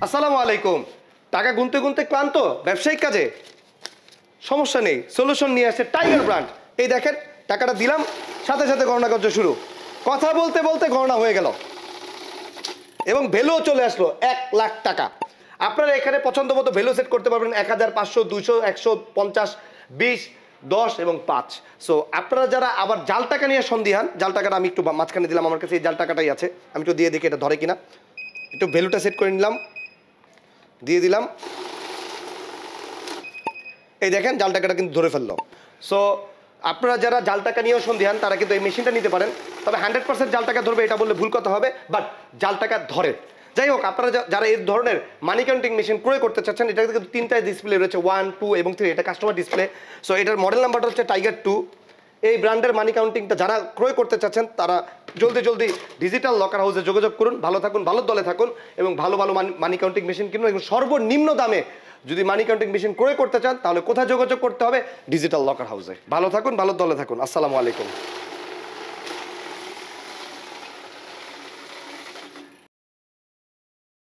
আসসালামু আলাইকুম। টাকা গুনতে গুনতে ক্লান্ত ব্যবসায়িক কাজে? সমস্যা নেই, সলিউশন নিয়ে আসছে টাইগার ব্র্যান্ড। এই দেখেন, টাকাটা দিলাম, সাথে সাথে গণনা কার্য শুরু। কথা বলতে বলতে গণনা হয়ে গেল এবং ভ্যালুও চলে আসলো 1,00,000 টাকা। আপনারা এখানে পছন্দ মতো ভ্যালু সেট করতে পারবেন 1500, 200, 150, 20, 10 এবং 5। সো আপনারা যারা আবার জাল টাকা নিয়ে সন্দিহান, জাল টাকাটা আমি একটু মাঝখানে দিলাম, আমার কাছে এই জাল টাকাটাই আছে, আমি একটু দিয়ে দেখি এটা ধরে কিনা। একটু ভ্যালুটা সেট করে নিলাম, দিয়ে দিলাম। এই দেখেন জাল টাকাটা কিন্তু ধরে ফেললো। সো আপনারা যারা জাল টাকা নিয়েও সন্দিহান তারা কিন্তু এই মেশিনটা নিতে পারেন। তবে 100% জাল টাকা ধরবে এটা বললে ভুল কথা হবে, বাট জাল টাকা ধরে। যাই হোক, আপনারা যারা এই ধরনের মানি কাউন্টিং মেশিন ক্রয় করতে চাচ্ছেন, এটা কিন্তু 3টায় ডিসপ্লে রয়েছে, 1, 2 এবং 3। এটা কাস্টমার ডিসপ্লে। সো এটার মডেল নাম্বারটা হচ্ছে টাইগার 2। এই ব্র্যান্ডের মানি কাউন্টিংটা যারা ক্রয় করতে চাচ্ছেন তারা জলদি জলদি ডিজিটাল লকার হাউসে যোগাযোগ করুন। ভালো থাকুন, ভালো দলে থাকুন এবং ভালো ভালো মানি কাউন্টিং মেশিন কিনুন। এবং সর্বনিম্ন দামে যদি মানি কাউন্টিং মেশিন ক্রয় করতে চান তাহলে কোথায় যোগাযোগ করতে হবে? ডিজিটাল লকার হাউসে। ভালো থাকুন, ভালো দলে থাকুন। আসসালামু আলাইকুম।